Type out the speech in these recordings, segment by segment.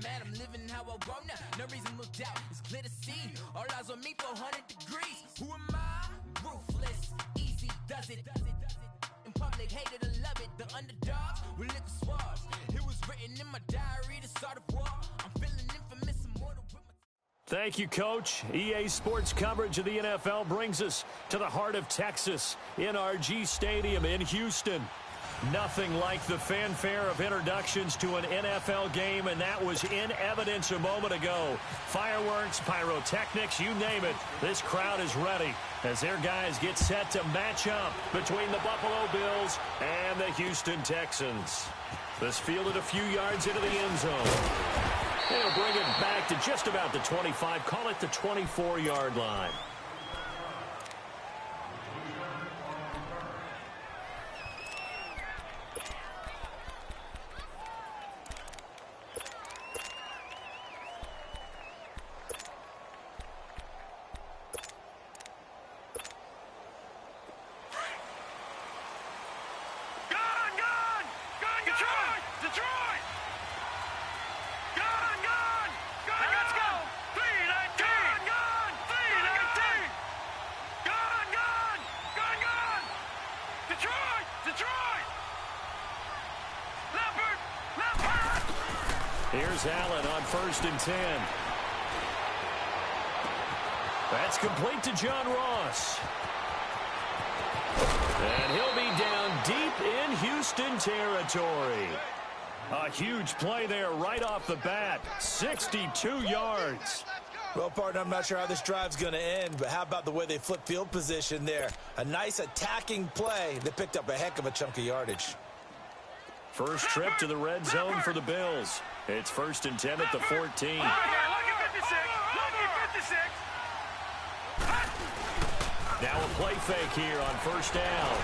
man, I'm living how I want now. No reason to doubt, it's clear to see. All eyes on me, 400 degrees. Who am I? Ruthless, easy does it. In public, hated or love it. The underdogs with liquor swabs. It was written in my diary to start a war. I'm feeling infamous, immortal with my... Thank you, Coach. EA Sports coverage of the NFL brings us to the heart of Texas, NRG Stadium in Houston. Nothing like the fanfare of introductions to an NFL game, and that was in evidence a moment ago. Fireworks, pyrotechnics, you name it. This crowd is ready as their guys get set to match up between the Buffalo Bills and the Houston Texans. This fielded a few yards into the end zone. They'll bring it back to just about the 25, call it the 24-yard line. Here's Allen on 1st and 10. That's complete to John Ross. And he'll be down deep in Houston territory. A huge play there right off the bat. 62 yards. Well, partner, I'm not sure how this drive's going to end, but how about the way they flip field position there? A nice attacking play. They picked up a heck of a chunk of yardage. First trip to the red zone for the Bills. It's 1st and 10 at the 14. Lucky 56. Lucky 56. Now a play fake here on 1st down.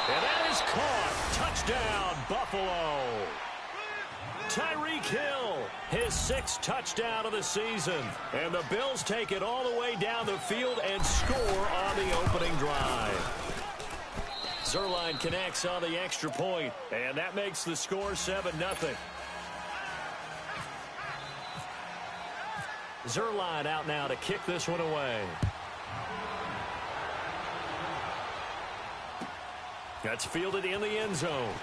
And that is caught. Touchdown, Buffalo. Tyreek Hill, his 6th touchdown of the season. And the Bills take it all the way down the field and score on the opening drive. Zuerlein connects on the extra point, and that makes the score 7-0. Zuerlein out now to kick this one away. That's fielded in the end zone.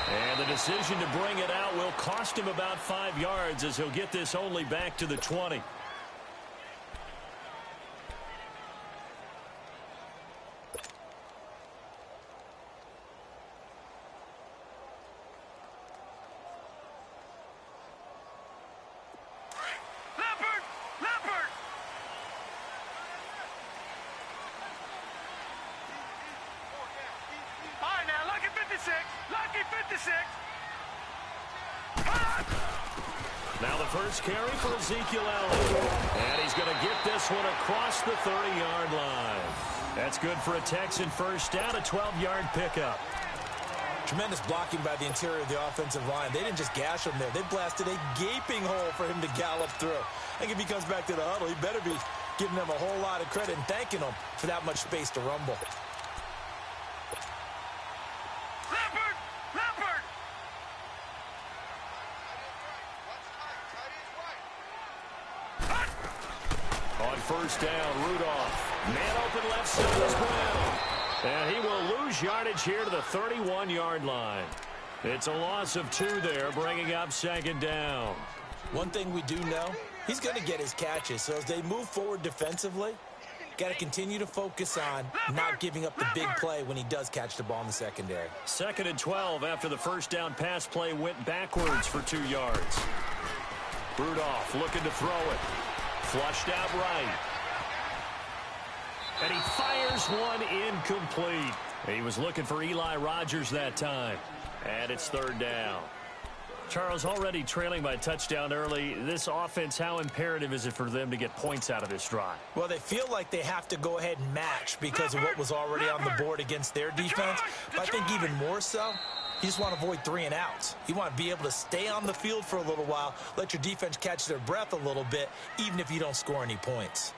And the decision to bring it out will cost him about 5 yards as he'll get this only back to the 20. Now the first carry for Ezekiel Elliott. And he's going to get this one across the 30-yard line. That's good for a Texan first down, a 12-yard pickup. Tremendous blocking by the interior of the offensive line. They didn't just gash him there. They blasted a gaping hole for him to gallop through. I think if he comes back to the huddle, he better be giving them a whole lot of credit and thanking them for that much space to rumble. First down, Rudolph. Man open left side as well. And he will lose yardage here to the 31-yard line. It's a loss of 2 there, bringing up 2nd down. One thing we do know, he's going to get his catches. So as they move forward defensively, got to continue to focus on not giving up the big play when he does catch the ball in the secondary. 2nd and 12 after the first down pass play went backwards for 2 yards. Rudolph looking to throw it. Flushed out right. And he fires one incomplete. He was looking for Eli Rogers that time. And it's 3rd down. Charles, already trailing by a touchdown early. This offense, how imperative is it for them to get points out of this drive? Well, they feel like they have to go ahead and match because of what was already on the board against their defense. But I think even more so, you just want to avoid 3 and outs. You want to be able to stay on the field for a little while, let your defense catch their breath a little bit, even if you don't score any points.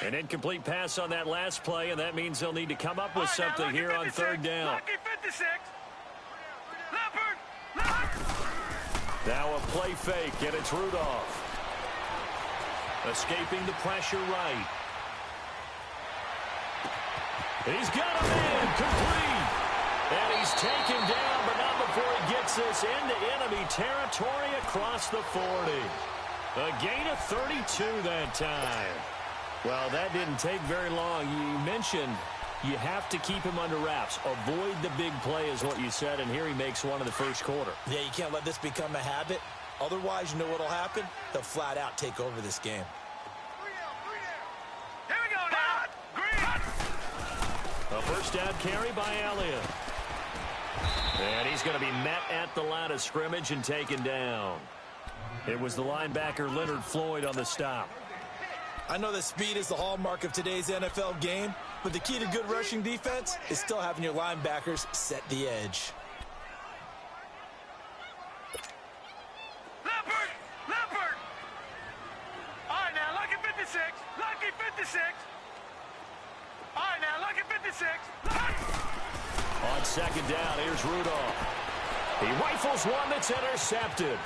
An incomplete pass on that last play, and that means they'll need to come up with something here on third down. Lucky 56. Leopard. Now a play fake, and it's Rudolph. Escaping the pressure right. He's got a man complete. And he's taken down, but not before he gets this into enemy territory across the 40. A gain of 32 that time. Well, that didn't take very long. You mentioned you have to keep him under wraps. Avoid the big play is what you said, and here he makes one in the first quarter. Yeah, you can't let this become a habit. Otherwise, you know what will happen? They'll flat out take over this game. Here we go now. Green. A first down carry by Elliott. And he's going to be met at the line of scrimmage and taken down. It was the linebacker Leonard Floyd on the stop. I know that speed is the hallmark of today's NFL game, but the key to good rushing defense is still having your linebackers set the edge. Leopard. Leopard. All right, now, lucky 56. Lucky 56. All right, now, lucky 56. On second down, here's Rudolph. He rifles one that's intercepted.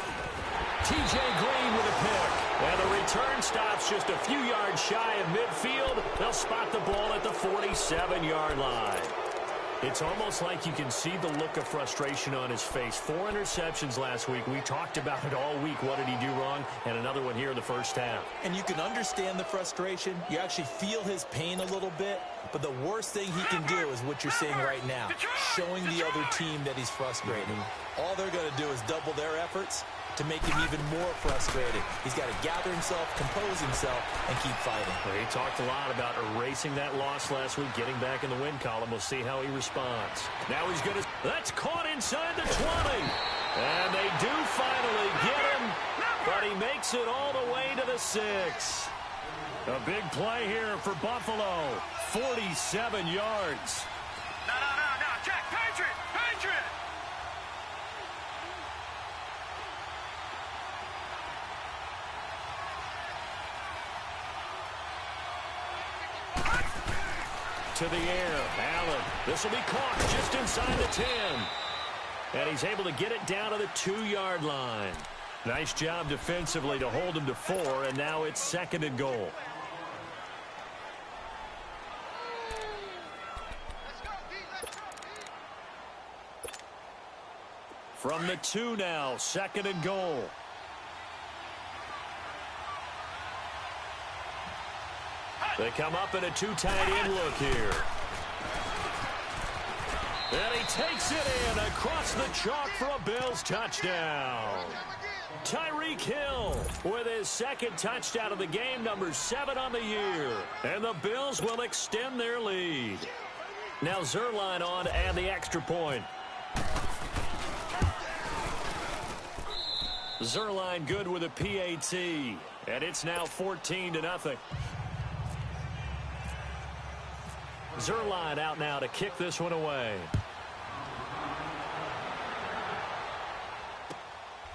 T.J. Green with a pick. And the return stops just a few yards shy of midfield. They'll spot the ball at the 47-yard line. It's almost like you can see the look of frustration on his face. 4 interceptions last week. We talked about it all week. What did he do wrong? And another one here in the first half. And you can understand the frustration. You actually feel his pain a little bit. But the worst thing he can do is what you're seeing right now, showing the other team that he's frustrated. All they're going to do is double their efforts to make him even more frustrated. He's got to gather himself, compose himself, and keep fighting. Well, he talked a lot about erasing that loss last week, getting back in the win column. We'll see how he responds. Now he's going to... That's caught inside the 20. And they do finally get him, but he makes it all the way to the 6. A big play here for Buffalo. 47 yards. No. Check. Patriot. To the air. Allen. This will be caught just inside the 10. And he's able to get it down to the 2-yard line. Nice job defensively to hold him to 4, and now it's second and goal. From the 2 now, second and goal. They come up in a 2 tight end look here. And he takes it in across the chalk for a Bills touchdown. Tyreek Hill with his second touchdown of the game, number 7 on the year. And the Bills will extend their lead. Now Zuerlein on and the extra point. Zuerlein good with a PAT. And it's now 14-0. Zuerlein out now to kick this one away.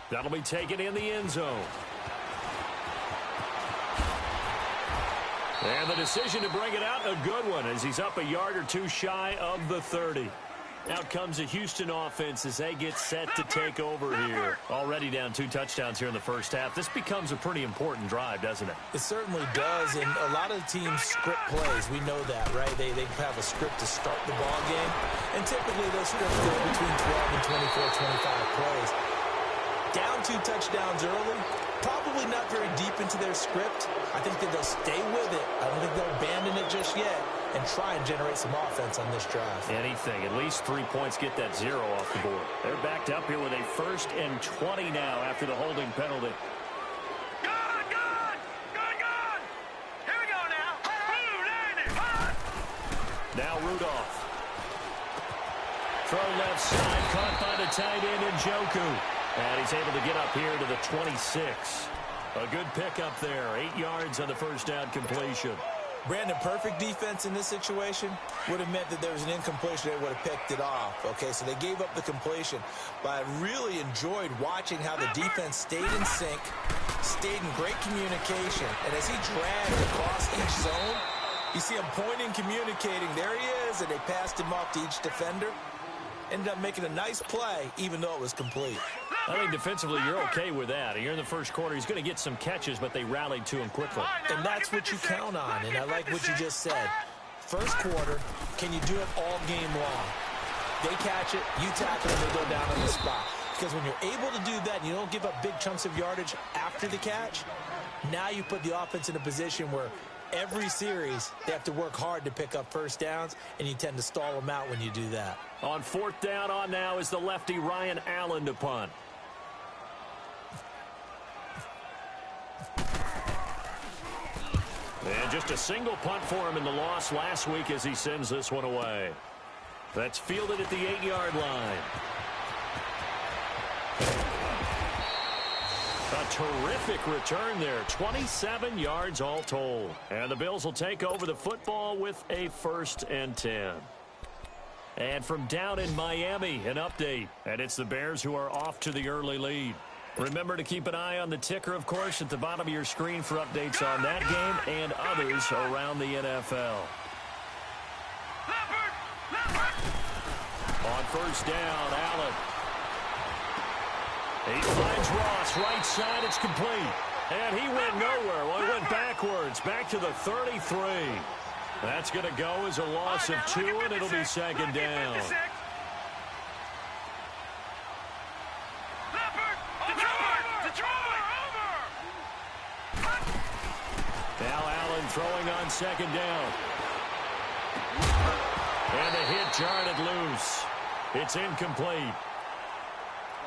That'll be taken in the end zone. And the decision to bring it out, a good one, as he's up a yard or 2 shy of the 30. Out comes the Houston offense as they get set to take over here. Already down 2 touchdowns here in the first half. This becomes a pretty important drive, doesn't it? It certainly does, and a lot of teams script plays. We know that, right? They have a script to start the ball game, and typically those scripts go between 12 and 24, 25 plays. Down 2 touchdowns early, probably not very deep into their script. I think that they'll stay with it. I don't think they'll abandon it just yet and try and generate some offense on this drive. Anything. At least 3 points, get that 0 off the board. They're backed up here with a 1st and 20 now after the holding penalty. Good. Here we go now. Now Rudolph. Throw left side, caught by the tight end Njoku. And he's able to get up here to the 26. A good pickup there. 8 yards on the first down completion. Brandon, perfect defense in this situation would have meant that there was an incompletion. They would have picked it off. Okay, so they gave up the completion. But I really enjoyed watching how the defense stayed in sync, stayed in great communication. And as he dragged across each zone, you see him pointing, communicating. There he is, and they passed him off to each defender. Ended up making a nice play, even though it was complete. I think defensively you're okay with that. Here in the first quarter, he's going to get some catches, but they rallied to him quickly. And that's what you count on, and I like what you just said. First quarter, can you do it all game long? They catch it, you tackle them, they go down on the spot. Because when you're able to do that and you don't give up big chunks of yardage after the catch, now you put the offense in a position where every series they have to work hard to pick up first downs, and you tend to stall them out when you do that. On fourth down on now is the lefty Ryan Allen to punt. And just a single punt for him in the loss last week as he sends this one away. That's fielded at the 8-yard line. A terrific return there. 27 yards all told. And the Bills will take over the football with a 1st and 10. And from down in Miami, an update. And it's the Bears who are off to the early lead. Remember to keep an eye on the ticker, of course, at the bottom of your screen for updates on that game and others around the NFL. On first down, Allen. He finds Ross, right side, it's complete. And he went nowhere. Well, he went backwards, back to the 33. That's going to go as a loss of 2, and it'll be 2nd down. Now Allen throwing on 2nd down. And the hit jarred it loose. It's incomplete.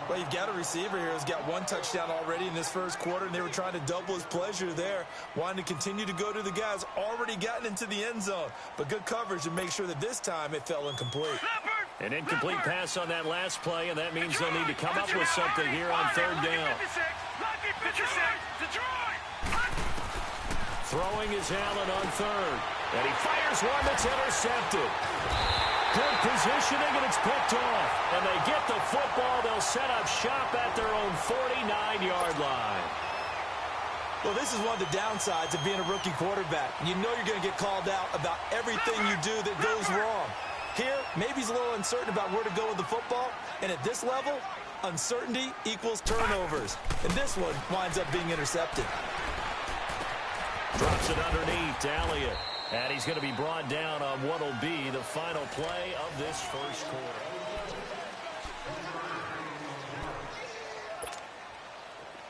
Well, you've got a receiver here who's got 1 touchdown already in this first quarter, and they were trying to double his pleasure there, wanting to continue to go to the guys already gotten into the end zone. But good coverage to make sure that this time it fell incomplete. An incomplete pass on that last play, and that means they'll need to come up with something here on 3rd down. Throwing is Allen on 3rd, and he fires one that's intercepted. Good positioning, and it's picked off. And they get the football. They'll set up shop at their own 49-yard line. Well, this is one of the downsides of being a rookie quarterback. You know you're going to get called out about everything you do that goes wrong. Here, maybe he's a little uncertain about where to go with the football. And at this level, uncertainty equals turnovers. And this one winds up being intercepted. Drops it underneath to Elliott. And he's going to be brought down on what will be the final play of this first quarter.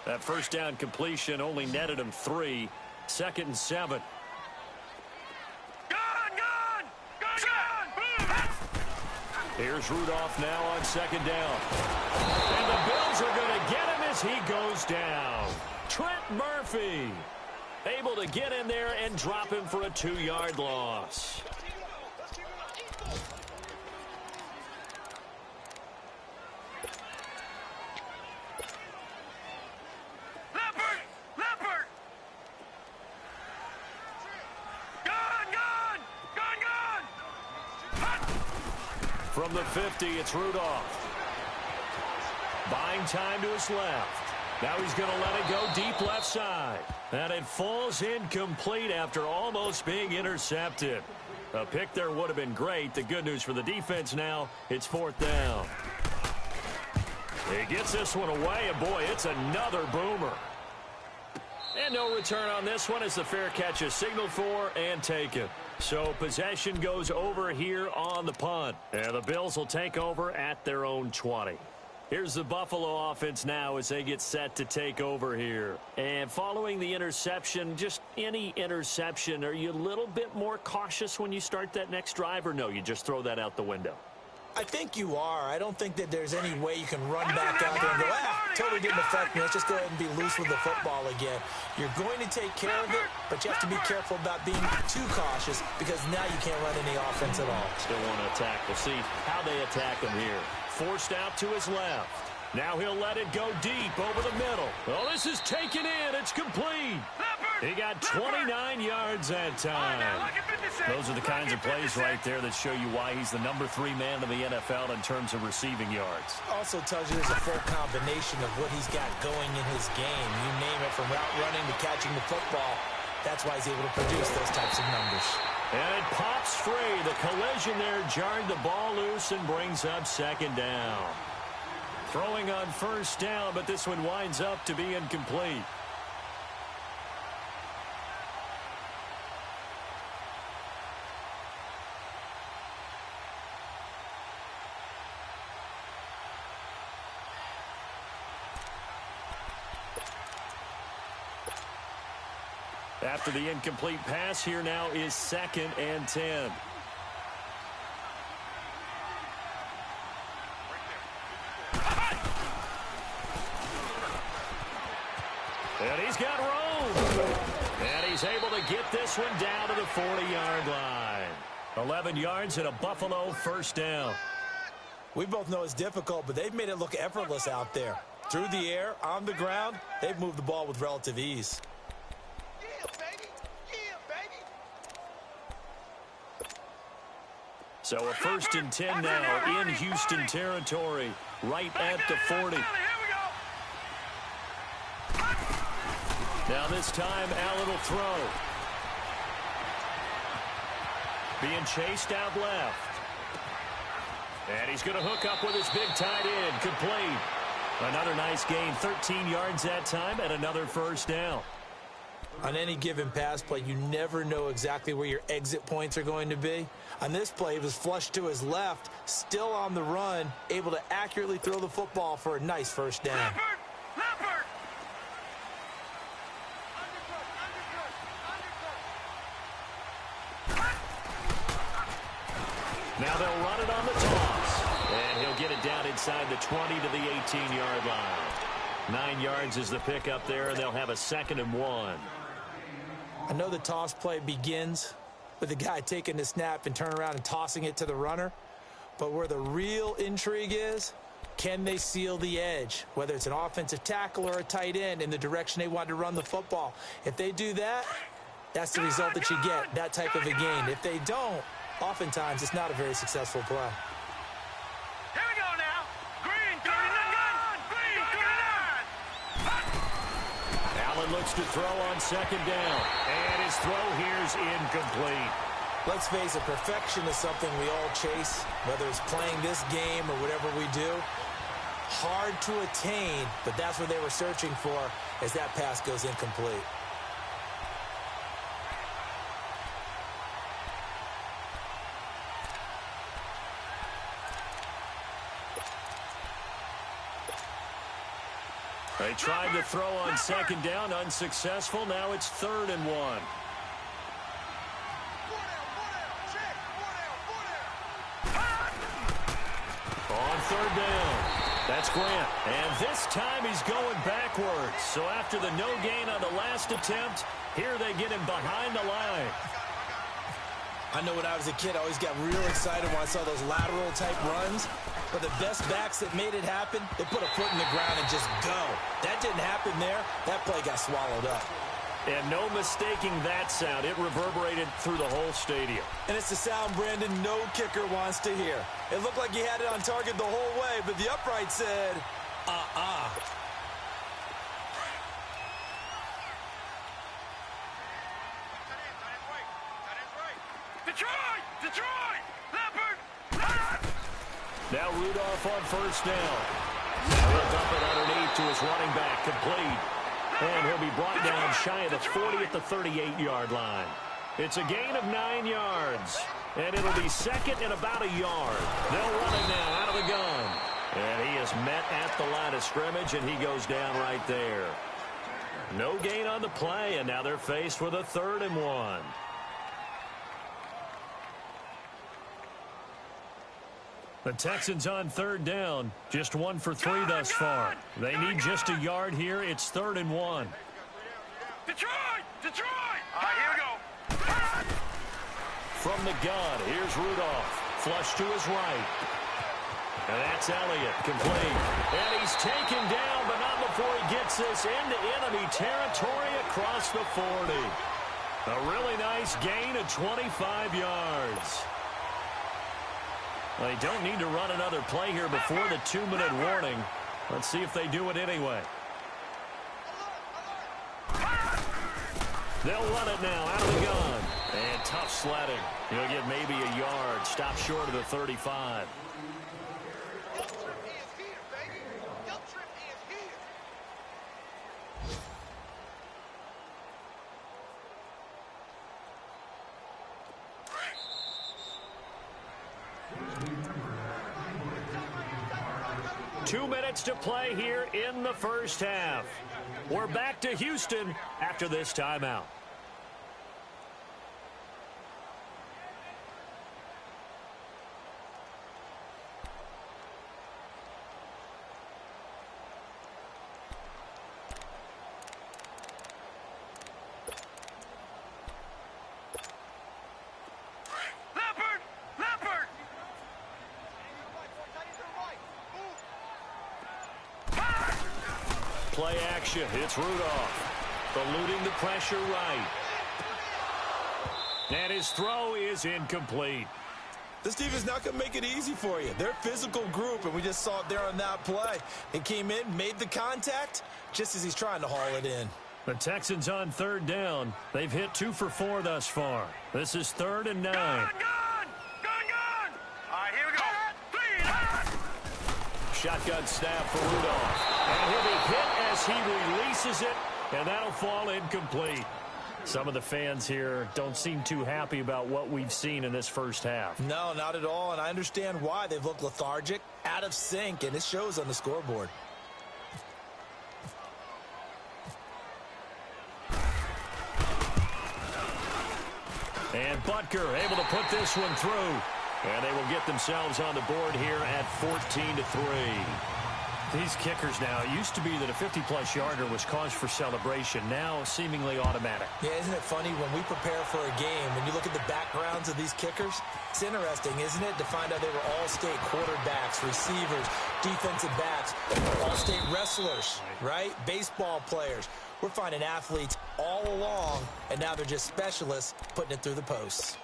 That first down completion only netted him 3. 2nd and 7. Here's Rudolph now on 2nd down. And the Bills are going to get him as he goes down. Trent Murphy able to get in there and drop him for a 2-yard loss. Leopard! Gone! From the 50, it's Rudolph. Buying time to his left. Now he's going to let it go deep left side. And it falls incomplete after almost being intercepted. A pick there would have been great. The good news for the defense now, it's 4th down. He gets this one away, and boy, it's another boomer. And no return on this one as the fair catch is signaled for and taken. So possession goes over here on the punt. And the Bills will take over at their own 20. Here's the Buffalo offense now as they get set to take over here. And following the interception, just any interception, are you a little bit more cautious when you start that next drive, or no, you just throw that out the window? I think you are. I don't think that there's any way you can run back out there and go, totally didn't affect me. Let's just go ahead and be loose with the football again. You're going to take care of it, but you have to be careful about being too cautious because now you can't run any offense at all. Still want to attack. We'll see how they attack him here. Forced out to his left. Now he'll let it go deep over the middle. Well, this is taken in. It's complete. He got 29 yards that time. Those are the kinds of plays right there that show you why he's the number 3 man in the NFL in terms of receiving yards. Also tells you there's a full combination of what he's got going in his game. You name it, from route running to catching the football. That's why he's able to produce those types of numbers. And it pops free. The collision there jarred the ball loose and brings up second down. Throwing on first down, but this one winds up to be incomplete. After the incomplete pass, here now is 2nd and 10. And he's got room. And he's able to get this one down to the 40-yard line. 11 yards and a Buffalo first down. We both know it's difficult, but they've made it look effortless out there. Through the air, on the ground, they've moved the ball with relative ease. So a 1st and 10 now in Houston territory, right at the 40. Now this time, Allen will throw. Being chased out left. And he's going to hook up with his big tight end. Complete. Another nice gain, 13 yards that time, and another first down. On any given pass play, you never know exactly where your exit points are going to be. On this play, he was flushed to his left, still on the run, able to accurately throw the football for a nice first down. Now they'll run it on the toss. And he'll get it down inside the 20 to the 18-yard line. 9 yards is the pickup there, and they'll have a 2nd and 1. I know the toss play begins with the guy taking the snap and turning around and tossing it to the runner. But where the real intrigue is, can they seal the edge? Whether it's an offensive tackle or a tight end in the direction they want to run the football. If they do that, that's the result that you get, that type of a gain. If they don't, oftentimes it's not a very successful play. Here we go now. Green, 39. Green, 39. Allen looks to throw on 2nd down. And his throw here's incomplete. Let's face it, perfection is something we all chase, whether it's playing this game or whatever we do. Hard to attain, but that's what they were searching for as that pass goes incomplete. They tried to throw on 2nd down, unsuccessful. Now it's 3rd and 1. On 3rd down, that's Grant. And this time he's going backwards. So after the no gain on the last attempt, here they get him behind the line. I know when I was a kid, I always got real excited when I saw those lateral type runs. But the best backs that made it happen, they put a foot in the ground and just go. That didn't happen there. That play got swallowed up. And no mistaking that sound. It reverberated through the whole stadium. And it's the sound Brandon no kicker wants to hear. It looked like he had it on target the whole way, but the upright said, Detroit! Leopard! Now Rudolph on 1st down. He'll dump it underneath to his running back, complete. And he'll be brought down shy of the 40 at the 38-yard line. It's a gain of 9 yards. And it'll be 2nd and about a yard. They'll run it now out of the gun. And he is met at the line of scrimmage, and he goes down right there. No gain on the play, and now they're faced with a 3rd and 1. The Texans on 3rd down, just 1 for 3 thus far. They need just a yard here. It's 3rd and 1. Detroit! All right, here we go. From the gun, here's Rudolph. Flush to his right. And that's Elliott, complete. And he's taken down, but not before he gets this into enemy territory across the 40. A really nice gain of 25 yards. They don't need to run another play here before the 2-minute warning. Let's see if they do it anyway. They'll run it now out of the gun. And tough sledding. He'll get maybe a yard. Stop short of the 35. Two minutes to play here in the first half. We're back to Houston after this timeout. Play action. It's Rudolph. Eluding the pressure right. And his throw is incomplete. This team is not going to make it easy for you. They're a physical group, and we just saw it there on that play. He came in, made the contact, just as he's trying to haul it in. The Texans on third down. They've hit 2 for 4 thus far. This is 3rd and 9. Gun! All right, here we go. Shotgun snap for Rudolph. And he'll be hit as he releases it, and that'll fall incomplete. Some of the fans here don't seem too happy about what we've seen in this first half. No, not at all, and I understand why. They've looked lethargic, out of sync, and it shows on the scoreboard. And Butker able to put this one through. And they will get themselves on the board here at 14-3. These kickers now, it used to be that a 50-plus yarder was cause for celebration. Now seemingly automatic. Yeah, isn't it funny when we prepare for a game, when you look at the backgrounds of these kickers? It's interesting, isn't it, to find out they were all-state quarterbacks, receivers, defensive backs, all-state wrestlers, right? Baseball players. We're finding athletes all along, and now they're just specialists putting it through the posts.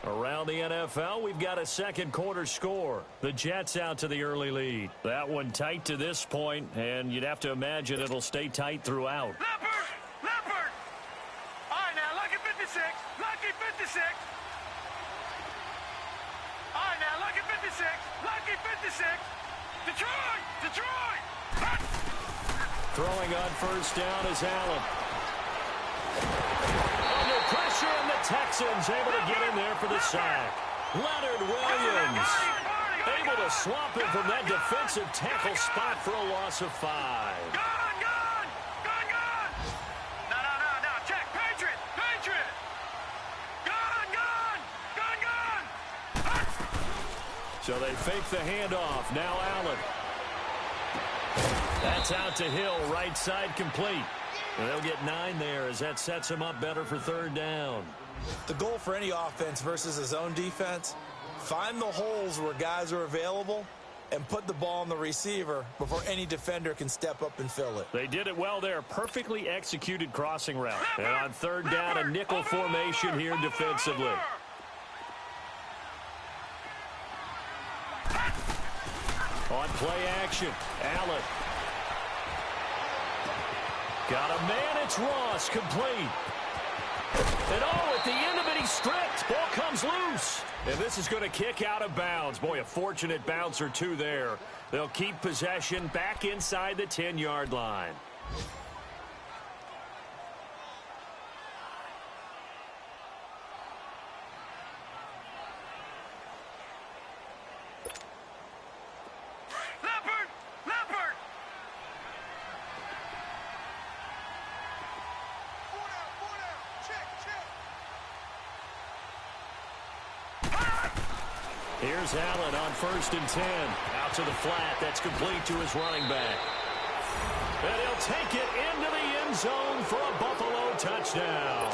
Around the NFL, we've got a second quarter score. The Jets out to the early lead. That one tight to this point, and you'd have to imagine it'll stay tight throughout. Leopard! All right, now, lucky 56. Lucky 56. All right, now, lucky 56. Lucky 56. Detroit! Throwing on first down is Allen. Under pressure, and the Texans able to get in there for the sack. Leonard Williams able to swamp him from that defensive tackle spot for a loss of 5. Gun! No, check. Patriot! Gun! So they fake the handoff. Now Allen. That's out to Hill, right side complete. And they'll get 9 there as that sets him up better for third down. The goal for any offense versus his own defense, find the holes where guys are available and put the ball on the receiver before any defender can step up and fill it. They did it well there. Perfectly executed crossing route. And on third down, a nickel formation here defensively. On play action, Allen. Got a man, it's Ross, complete. And at the end of it, he's stripped. Ball comes loose. And this is going to kick out of bounds. Boy, a fortunate bounce or two there. They'll keep possession back inside the 10-yard line. Leopard! Here's Allen on 1st and 10. Out to the flat. That's complete to his running back. And he'll take it into the end zone for a Buffalo touchdown.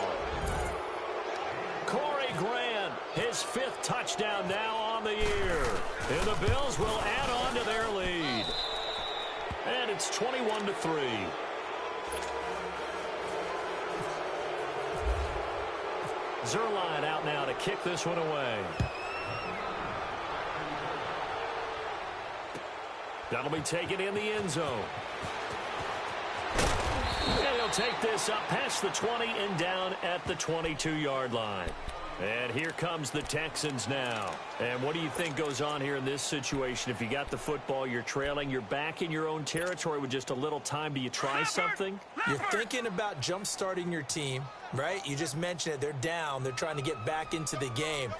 Corey Grant, his 5th touchdown now on the year. And the Bills will add on to their lead. And it's 21-3. Zuerlein out now to kick this one away. That'll be taken in the end zone. And he'll take this up past the 20 and down at the 22-yard line. And here comes the Texans now. And what do you think goes on here in this situation? If you got the football, you're trailing, you're back in your own territory with just a little time. Do you try something? You're thinking about jump-starting your team, right? You just mentioned it. They're down. They're trying to get back into the game.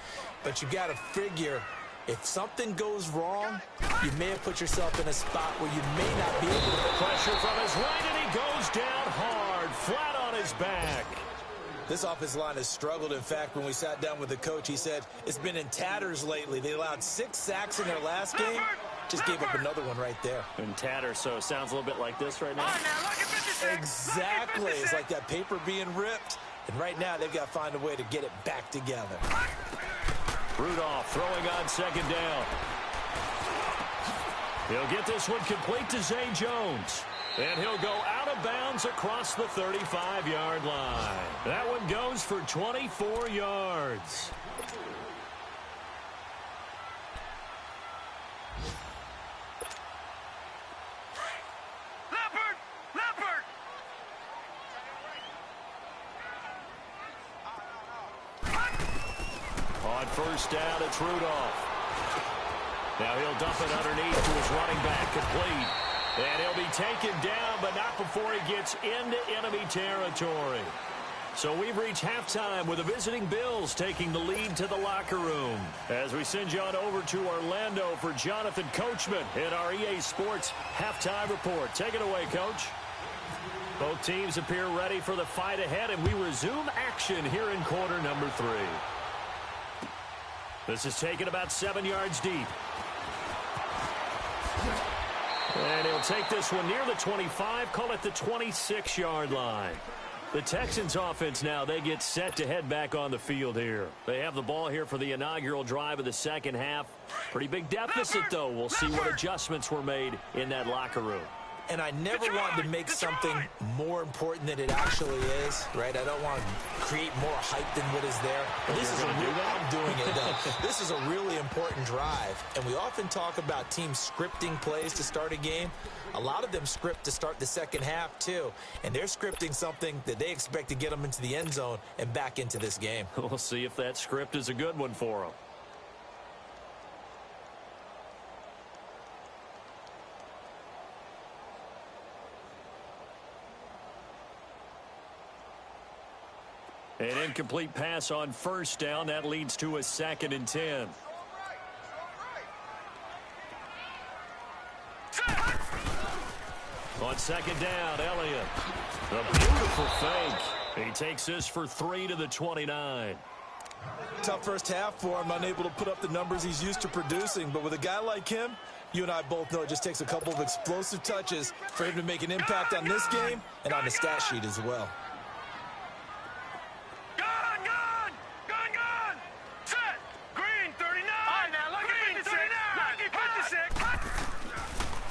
But you got to figure, if something goes wrong, you may have put yourself in a spot where you may not be able to. Pressure from his right, and he goes down hard, flat on his back. This offensive line has struggled. In fact, when we sat down with the coach, he said it's been in tatters lately. They allowed 6 sacks in their last game. Just gave up another one right there. In tatters, so it sounds a little bit like this right now. Exactly. It's like that paper being ripped. And right now, they've got to find a way to get it back together. Rudolph throwing on second down. He'll get this one complete to Zay Jones. And he'll go out of bounds across the 35-yard line. That one goes for 24 yards. Leopard! On first down, it's Rudolph. Now he'll dump it underneath to his running back, complete. And he'll be taken down, but not before he gets into enemy territory. So we've reached halftime with the visiting Bills taking the lead to the locker room. As we send you on over to Orlando for Jonathan Coachman in our EA Sports Halftime Report. Take it away, Coach. Both teams appear ready for the fight ahead, and we resume action here in quarter number 3. This is taken about 7 yards deep. And he'll take this one near the 25, call it the 26-yard line. The Texans offense now, they get set to head back on the field here. They have the ball here for the inaugural drive of the second half. Pretty big deficit, though. We'll see what adjustments were made in that locker room. And I never want to make something more important than it actually is, right? I don't want to create more hype than what is there. But this is I'm doing it, though. This is a really important drive. And we often talk about teams scripting plays to start a game. A lot of them script to start the second half, too. And they're scripting something that they expect to get them into the end zone and back into this game. We'll see if that script is a good one for them. An incomplete pass on first down. That leads to a 2nd and 10. On second down, Elliott. A beautiful fake. He takes this for 3 to the 29. Tough first half for him, unable to put up the numbers he's used to producing. But with a guy like him, you and I both know it just takes a couple of explosive touches for him to make an impact on this game and on the stat sheet as well.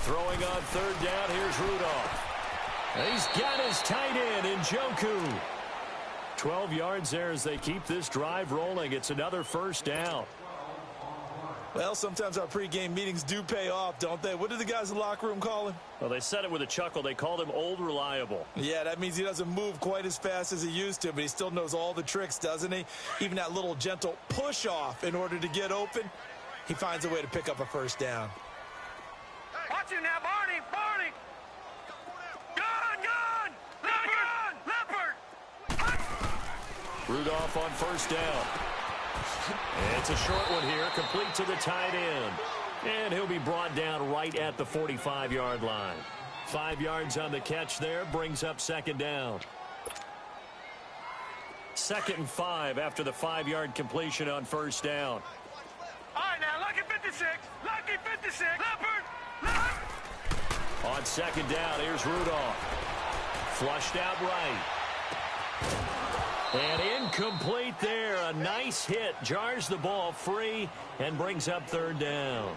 Throwing on third down, here's Rudolph. And he's got his tight end in Njoku. 12 yards there as they keep this drive rolling. It's another first down. Well, sometimes our pregame meetings do pay off, don't they? What did the guys in the locker room call him? Well, they said it with a chuckle. They called him Old Reliable. Yeah, that means he doesn't move quite as fast as he used to, but he still knows all the tricks, doesn't he? Even that little gentle push-off in order to get open, he finds a way to pick up a first down. Watch him now, Barney! Gun! Leopard! Rudolph on first down. It's a short one here, complete to the tight end. And he'll be brought down right at the 45-yard line. 5 yards on the catch there, brings up second down. 2nd and 5 after the 5-yard completion on first down. All right, now, lucky 56! Lucky 56! Leopard! On second down, here's Rudolph. Flushed out right. And incomplete there. A nice hit. Jars the ball free and brings up third down.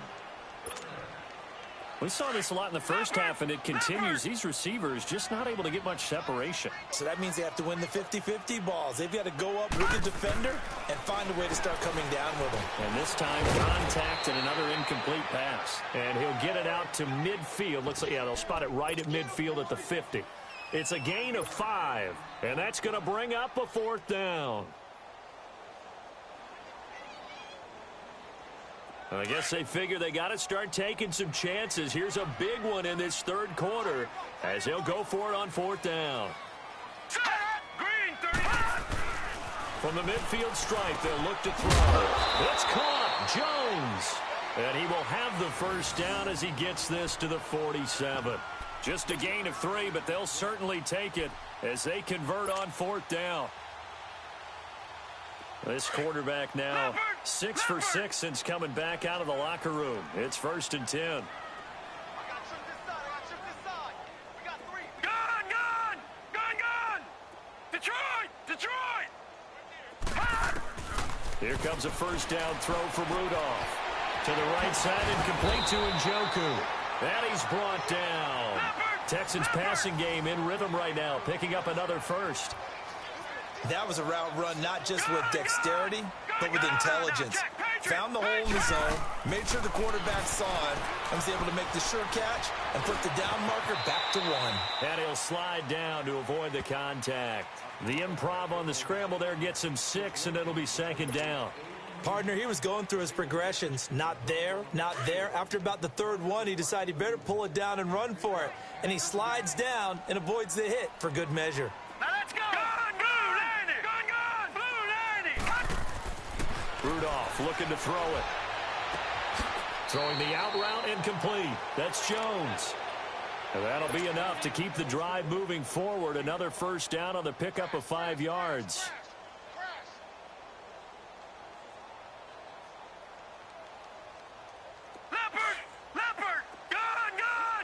We saw this a lot in the first half, and it continues. These receivers just not able to get much separation. So that means they have to win the 50-50 balls. They've got to go up with the defender and find a way to start coming down with them. And this time, contact and another incomplete pass. And he'll get it out to midfield. Looks like, yeah, they'll spot it right at midfield at the 50. It's a gain of 5, and that's going to bring up a 4th down. I guess they figure they got to start taking some chances. Here's a big one in this 3rd quarter as he'll go for it on 4th down. Green, 30. From the midfield stripe, they'll look to throw. It's caught. Jones. And he will have the 1st down as he gets this to the 47. Just a gain of 3, but they'll certainly take it as they convert on 4th down. This quarterback now 6 for 6 since coming back out of the locker room. It's 1st and 10. Gun! Detroit! Here comes a 1st down throw from Rudolph. To the right side and complete to Njoku. And he's brought down. Texans passing game in rhythm right now, picking up another 1st. That was a route run not just with dexterity, but with intelligence. Found the hole in the zone, made sure the quarterback saw it, and was able to make the sure catch and put the down marker back to 1. And he'll slide down to avoid the contact. The improv on the scramble there gets him 6, and it'll be 2nd down. Partner, he was going through his progressions. Not there, not there. After about the 3rd one, he decided he better pull it down and run for it. And he slides down and avoids the hit for good measure. Now let's go! Rudolph looking to throw it. Throwing the out route incomplete. That's Jones. And that'll be enough to keep the drive moving forward. Another 1st down on the pickup of 5 yards. Leopard! Gun!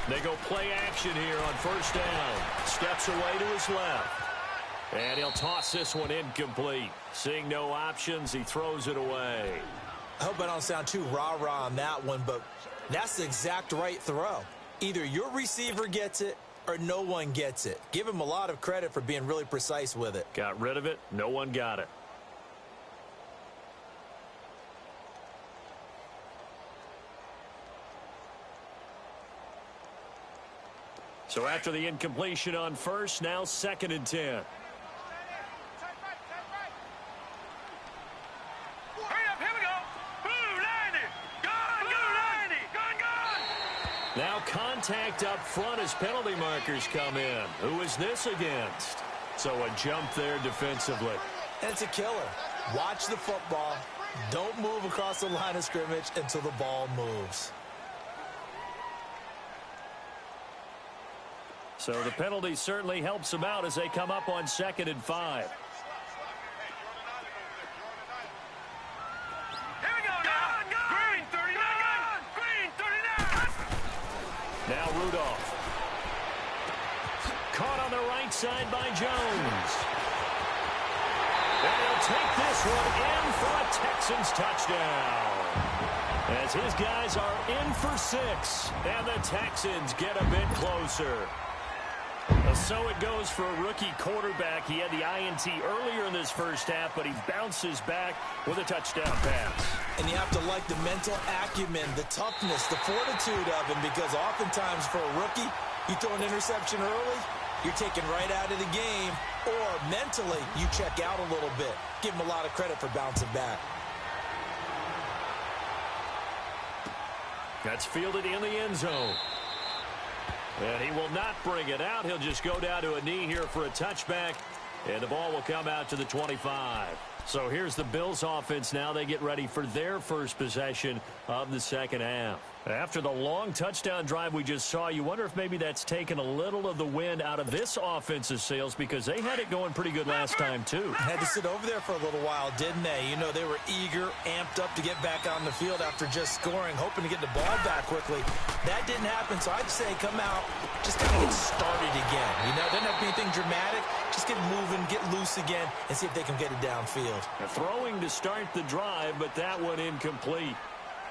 They go play action here on 1st down. Steps away to his left. And he'll toss this one incomplete. Seeing no options, he throws it away. I hope I don't sound too rah-rah on that one, but that's the exact right throw. Either your receiver gets it or no one gets it. Give him a lot of credit for being really precise with it. Got rid of it. No one got it. So after the incompletion on 1st, now 2nd and 10. Hurry up, here we go. Blue 90. Gun. Now contact up front as penalty markers come in. Who is this against? So a jump there defensively. And it's a killer. Watch the football. Don't move across the line of scrimmage until the ball moves. So the penalty certainly helps them out as they come up on 2nd and 5. Here we go. Gun. Green 39. Green 39. Now Rudolph. Caught on the right side by Jones. And he'll take this one in for a Texans touchdown. As his guys are in for 6. And the Texans get a bit closer. So it goes for a rookie quarterback. He had the INT earlier in this 1st half, but he bounces back with a touchdown pass. And you have to like the mental acumen, the toughness, the fortitude of him, because oftentimes for a rookie, you throw an interception early, you're taken right out of the game, or mentally you check out a little bit. Give him a lot of credit for bouncing back. That's fielded in the end zone. And he will not bring it out. He'll just go down to a knee here for a touchback. And the ball will come out to the 25. So here's the Bills offense now. They get ready for their first possession of the 2nd half. After the long touchdown drive we just saw, you wonder if maybe that's taken a little of the wind out of this offense's sails because they had it going pretty good last time, too. Had to sit over there for a little while, didn't they? You know, they were eager, amped up to get back on the field after just scoring, hoping to get the ball back quickly. That didn't happen, so I'd say come out, just kind of get started again. You know, doesn't have to be anything dramatic. Just get moving, get loose again, and see if they can get it downfield. Throwing to start the drive, but that one incomplete.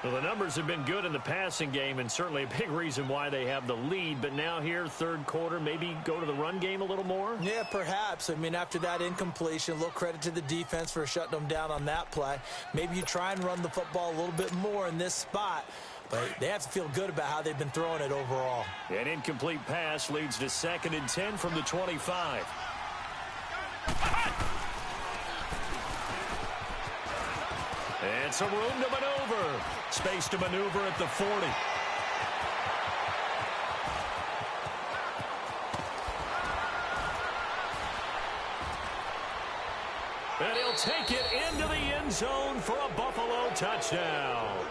Well, the numbers have been good in the passing game and certainly a big reason why they have the lead. But now here, third quarter, maybe go to the run game a little more? Yeah, perhaps. I mean, after that incompletion, a little credit to the defense for shutting them down on that play. Maybe you try and run the football a little bit more in this spot. But they have to feel good about how they've been throwing it overall. An incomplete pass leads to 2nd and 10 from the 25. And some room to maneuver. Space to maneuver at the 40. And he'll take it into the end zone for a Buffalo touchdown.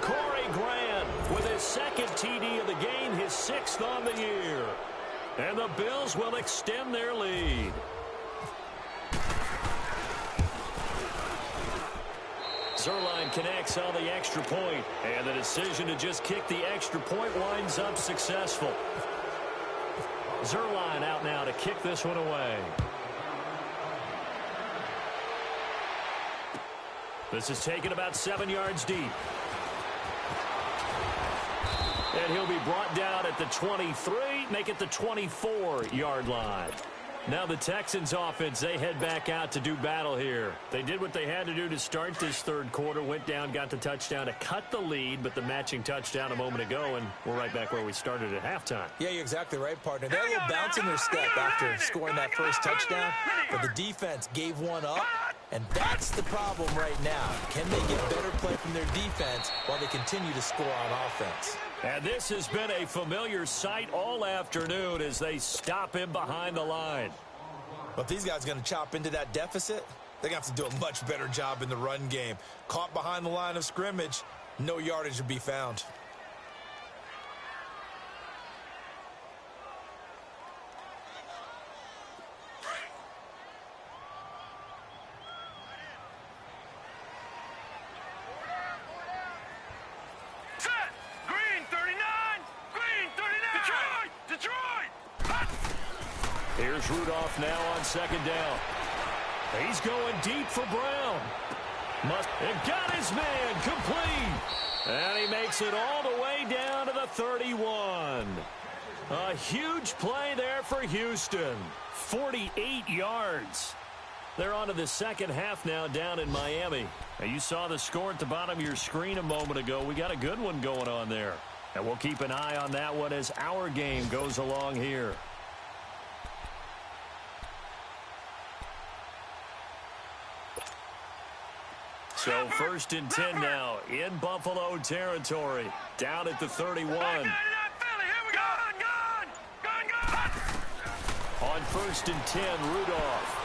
Corey Grant with his 2nd TD of the game, his 6th on the year. And the Bills will extend their lead. Zuerlein connects on the extra point, and the decision to just kick the extra point winds up successful. Zuerlein out now to kick this one away. This is taken about 7 yards deep. And he'll be brought down at the 23, make it the 24-yard line. Now the Texans offense, they head back out to do battle here. They did what they had to do to start this third quarter, went down, got the touchdown to cut the lead, but the matching touchdown a moment ago, and we're right back where we started at halftime. Yeah, you're exactly right, partner. They're a little bounce in their step after scoring that first touchdown, but the defense gave one up, and that's the problem right now. Can they get better play from their defense while they continue to score on offense? And this has been a familiar sight all afternoon as they stop him behind the line. But if these guys are going to chop into that deficit, they're going to have to do a much better job in the run game. Caught behind the line of scrimmage, no yardage to be found. Here's Rudolph now on 2nd down. He's going deep for Brown. And got his man complete. And he makes it all the way down to the 31. A huge play there for Houston. 48 yards. They're on to the second half now down in Miami. Now you saw the score at the bottom of your screen a moment ago. We got a good one going on there. And we'll keep an eye on that one as our game goes along here. So 1st and 10 now in Buffalo territory. Down at the 31. On 1st and 10, Rudolph.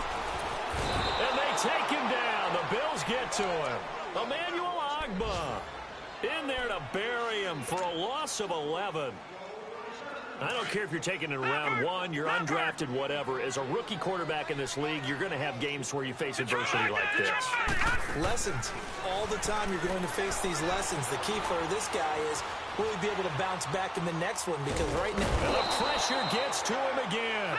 And they take him down. The Bills get to him. Emmanuel Ogbah in there to bury him for a loss of 11. I don't care if you're taking it in round 1, you're undrafted, whatever. As a rookie quarterback in this league, you're going to have games where you face adversity like this. Lessons. All the time you're going to face these lessons. The key for this guy is will he be able to bounce back in the next one? Because right now... And the pressure gets to him again.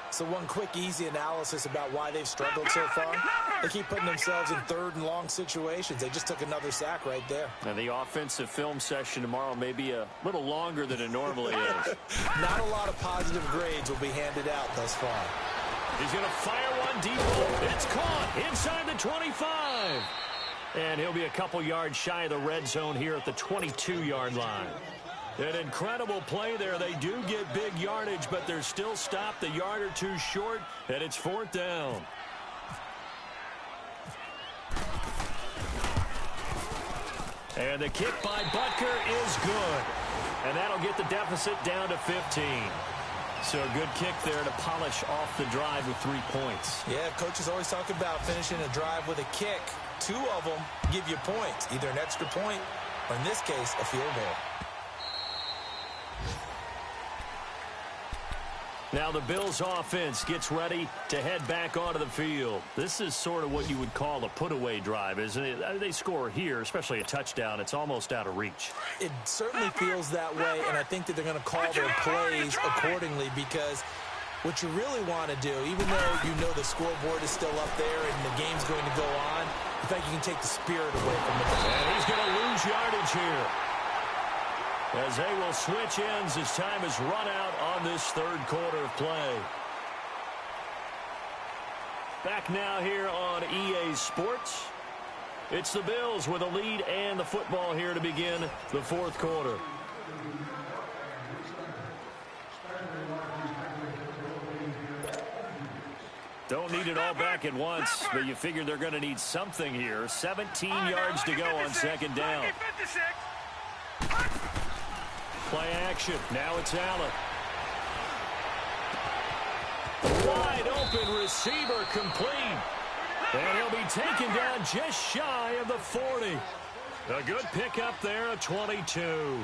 So one quick, easy analysis about why they've struggled so far. They keep putting themselves in 3rd and long situations. They just took another sack right there. Now the offensive film session tomorrow may be a little longer than it normally is. Not a lot of positive grades will be handed out thus far. He's going to fire one deep. It's caught inside the 25. And he'll be a couple yards shy of the red zone here at the 22-yard line. An incredible play there. They do get big yardage, but they're still stopped a yard or two short, and it's 4th down. And the kick by Butker is good. And that'll get the deficit down to 15. So a good kick there to polish off the drive with 3 points. Yeah, coaches always talk about finishing a drive with a kick. 2 of them give you points, either an extra point or in this case, a field goal. Now the Bills offense gets ready to head back onto the field. This is sort of what you would call a put-away drive, isn't it? They score here, especially a touchdown. It's almost out of reach. It certainly feels that way, and I think that they're going to call their plays accordingly, because what you really want to do, even though you know the scoreboard is still up there and the game's going to go on, in fact, you can take the spirit away from the game. And he's going to lose yardage here, as they will switch ends as time has run out on this third quarter of play. Back now here on EA Sports. It's the Bills with a lead and the football here to begin the fourth quarter. Don't need it all back at once, but you figure they're going to need something here. 17 yards to go on second down. Play action. Now it's Allen. Wide open receiver complete. And he'll be taken down just shy of the 40. A good pickup there, a 22.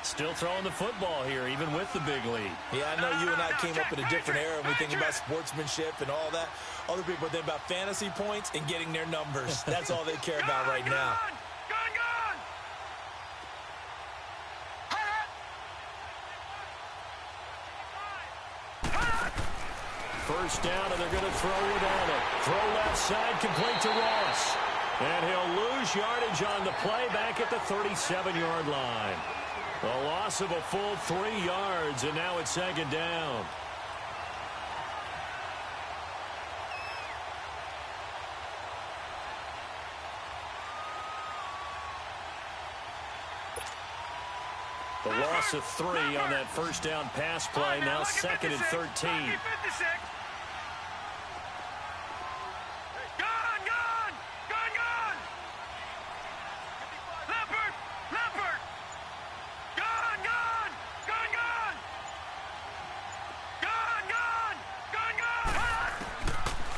Still throwing the football here, even with the big lead. Yeah, I know you and I came up in a different era, and we think about sportsmanship and all that. Other people think about fantasy points and getting their numbers. That's all they care about right now. First down, and they're going to throw it on it. Throw left side, complete to Ross. And he'll lose yardage on the play back at the 37-yard line. A loss of a full 3 yards, and now it's second down. The loss of 3 on that first down pass play, now second and 13.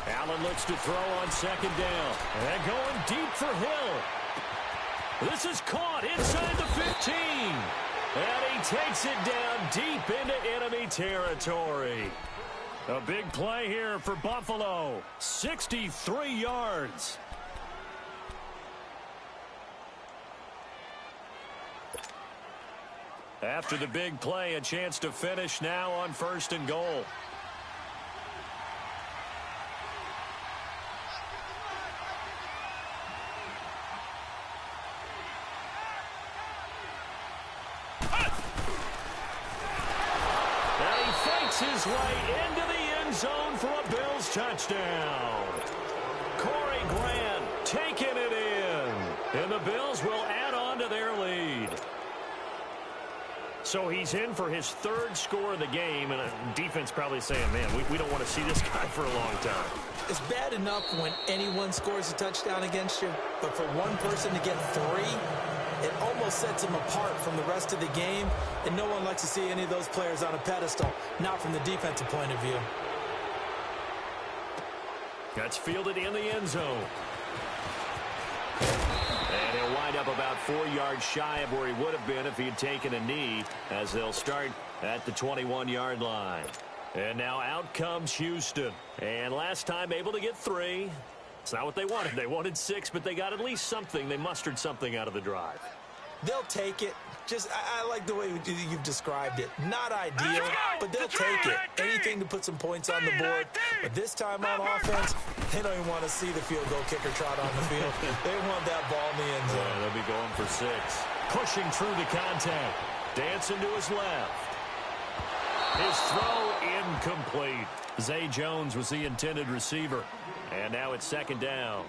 Allen looks to throw on second down. And going deep for Hill. This is caught inside the 15. And he takes it down deep into enemy territory. A big play here for Buffalo. 63 yards. After the big play, a chance to finish now on first and goal. His way into the end zone for a Bills touchdown. Corey Grant taking it in. And the Bills will add on to their lead. So he's in for his third score of the game, and defense probably saying, man, we don't want to see this guy for a long time. It's bad enough when anyone scores a touchdown against you, but for one person to get 3, it almost sets him apart from the rest of the game, and no one likes to see any of those players on a pedestal, not from the defensive point of view. That's fielded in the end zone. And he'll wind up about 4 yards shy of where he would have been if he had taken a knee, as they'll start at the 21-yard line. And now out comes Houston. And last time able to get 3. It's not what they wanted. They wanted 6, but they got at least something. They mustered something out of the drive. They'll take it. I like the way you've described it. Not ideal, but they'll take it. Anything to put some points on the board. But this time on offense, they don't even want to see the field goal kicker trot on the field. They want that ball in the end zone. Yeah, they'll be going for 6. Pushing through the contact. Dancing to his left. His throw incomplete. Zay Jones was the intended receiver. And now it's second down.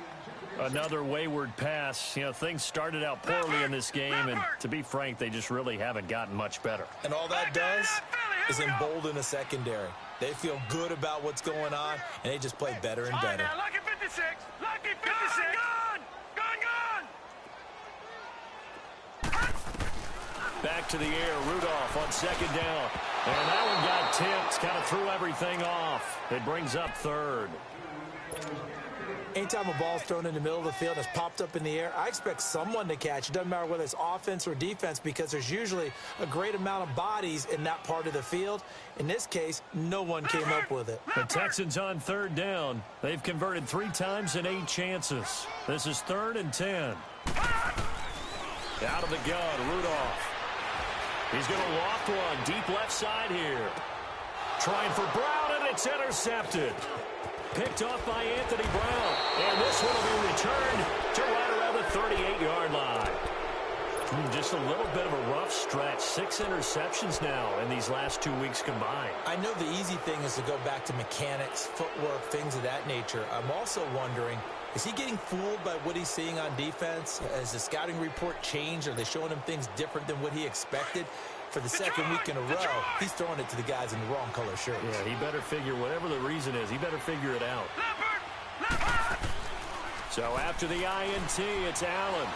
Another wayward pass. You know, things started out poorly in this game, and to be frank, they just really haven't gotten much better. And all that does is embolden a secondary. They feel good about what's going on, and they just play better and better. Lucky 56! Lucky 56! Back to the air, Rudolph on second down. And that one got tipped, kind of threw everything off. It brings up third. Anytime a ball's thrown in the middle of the field and it's popped up in the air, I expect someone to catch. It doesn't matter whether it's offense or defense because there's usually a great amount of bodies in that part of the field. In this case, no one came up with it. The Texans on third down. They've converted 3 times in 8 chances. This is 3rd and 10. Out of the gun, Rudolph. He's going to loft one deep left side here. Trying for Brown, and it's intercepted. Picked off by Anthony Brown. And this one will be returned to right around the 38-yard line. Just a little bit of a rough stretch. 6 interceptions now in these last 2 weeks combined. I know the easy thing is to go back to mechanics, footwork, things of that nature. I'm also wondering, is he getting fooled by what he's seeing on defense? Has the scouting report changed? Are they showing him things different than what he expected? For the second week in a row, he's throwing it to the guys in the wrong color shirts. Yeah, he better figure, whatever the reason is, he better figure it out. So after the INT, it's Allen.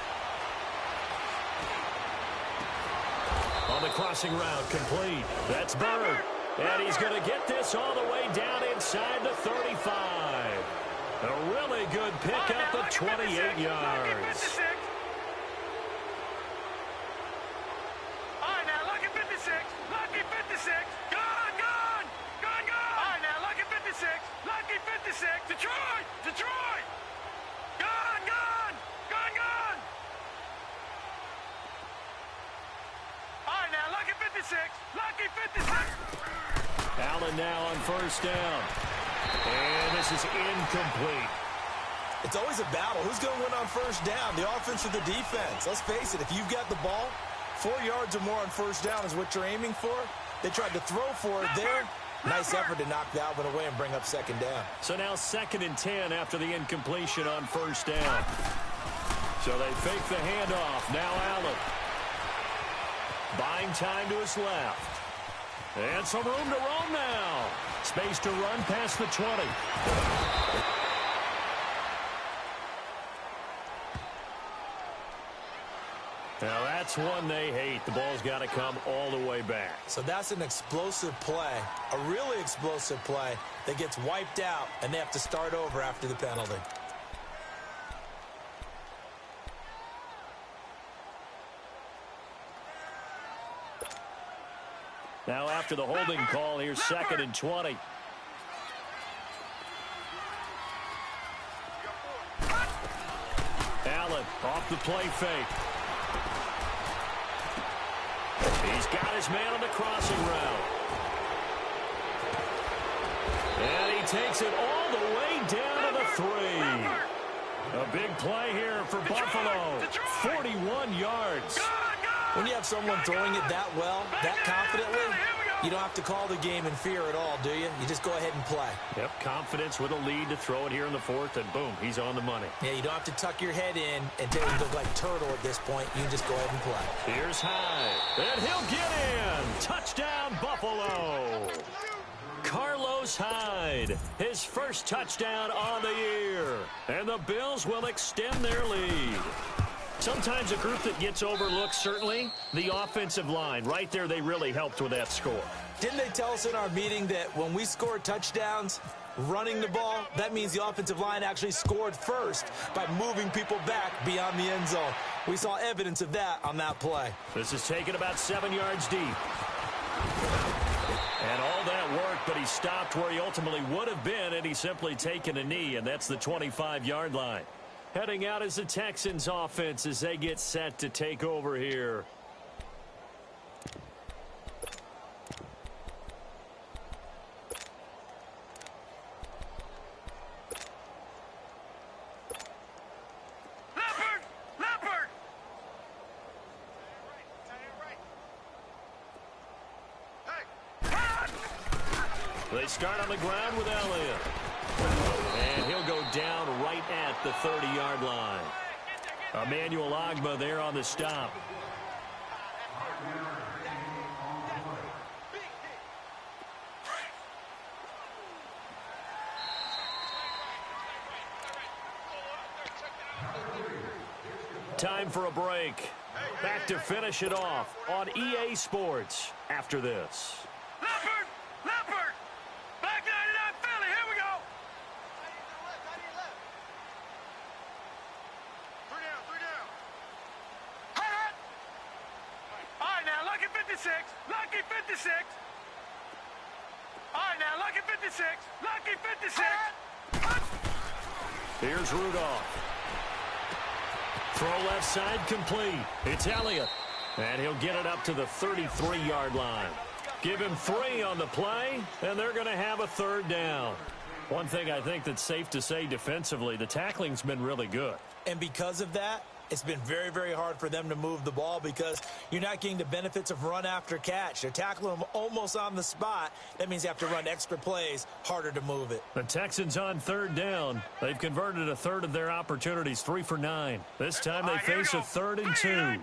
On the crossing route, complete. That's Bird. And he's going to get this all the way down inside the 35. A really good pickup of 28 yards. Lucky 56. Gone, gone. Gone, gone. All right, now, Lucky 56. Lucky 56. Detroit. Detroit. Gone, gone. Gone, gone. All right, now, Lucky 56. Lucky 56. Allen now on first down. And this is incomplete. It's always a battle. Who's going to win on first down, the offense or the defense? Let's face it, if you've got the ball, 4 yards or more on first down is what you're aiming for. They tried to throw for it there. Nice effort to knock that one away and bring up second down. So now 2nd and 10 after the incompletion on first down. So they fake the handoff. Now Allen. Buying time to his left. And some room to roam now. Space to run past the 20. Now that's one they hate. The ball's got to come all the way back. So that's an explosive play, a really explosive play that gets wiped out, and they have to start over after the penalty. Now after the holding call, here's 2nd and 20. Allen off the play fake. He's got his man on the crossing route. And he takes it all the way down to the 3. A big play here for Buffalo. 41 yards. When you have someone throwing it that well, that confidently, you don't have to call the game in fear at all, do you? You just go ahead and play. Yep, confidence with a lead to throw it here in the 4th, and boom, he's on the money. Yeah, you don't have to tuck your head in until you look like turtle at this point. You can just go ahead and play. Here's Hyde, and he'll get in. Touchdown, Buffalo. Carlos Hyde, his first touchdown on the year. And the Bills will extend their lead. Sometimes a group that gets overlooked, certainly, the offensive line. Right there, they really helped with that score. Didn't they tell us in our meeting that when we score touchdowns running the ball, that means the offensive line actually scored first by moving people back beyond the end zone? We saw evidence of that on that play. This is taken about 7 yards deep. And all that worked, but he stopped where he ultimately would have been, and he's simply taken a knee, and that's the 25-yard line. Heading out is the Texans offense as they get set to take over here. Leopard! They start on the ground with Elliott. And he'll go down right at the 30-yard line. Emmanuel Ogbah there on the stop. Time for a break. Back to finish it off on EA Sports after this. Leopard! Back 99 Philly, here we go! 56. Lucky 56. All right, now, lucky 56. Lucky 56. Here's Rudolph. Throw left side complete. It's Elliott. And he'll get it up to the 33-yard line. Give him 3 on the play, and they're going to have a third down. One thing I think that's safe to say defensively, the tackling's been really good. And because of that, it's been very, very hard for them to move the ball because you're not getting the benefits of run after catch. They're tackling them almost on the spot. That means you have to run extra plays, harder to move it. The Texans on third down. They've converted a third of their opportunities, 3 for 9. This time they face a 3rd and 2. 3-19.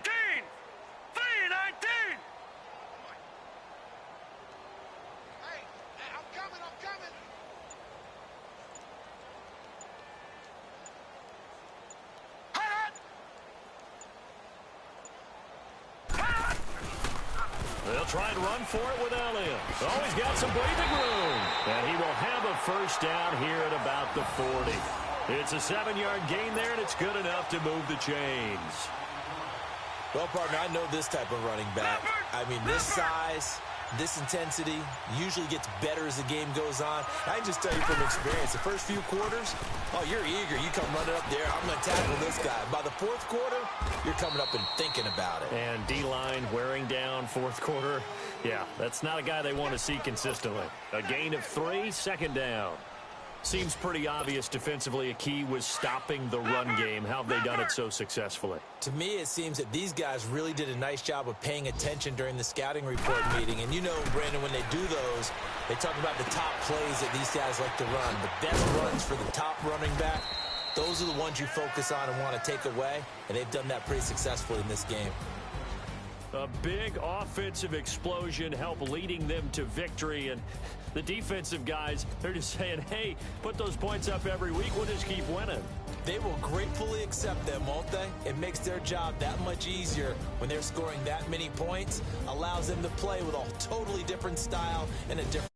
They'll try and run for it with Elliott. Oh, he's got some breathing room. And he will have a first down here at about the 40. It's a 7-yard gain there, and it's good enough to move the chains. Well, partner, I know this type of running back. I mean, this size, this intensity usually gets better as the game goes on. I can just tell you from experience, the first few quarters, oh, you're eager. You come running up there, I'm going to tackle this guy. By the 4th quarter, you're coming up and thinking about it. And D-line wearing down 4th quarter. Yeah, that's not a guy they want to see consistently. A gain of 3, 2nd down. Seems pretty obvious defensively a key was stopping the run game. How have they done it so successfully? To me, it seems that these guys really did a nice job of paying attention during the scouting report meeting. And you know, Brandon, when they do those, they talk about the top plays that these guys like to run. The best runs for the top running back, those are the ones you focus on and want to take away. And they've done that pretty successfully in this game. A big offensive explosion helped leading them to victory. And the defensive guys, they're just saying, hey, put those points up every week. We'll just keep winning. They will gratefully accept them, won't they? It makes their job that much easier when they're scoring that many points. Allows them to play with a totally different style and a different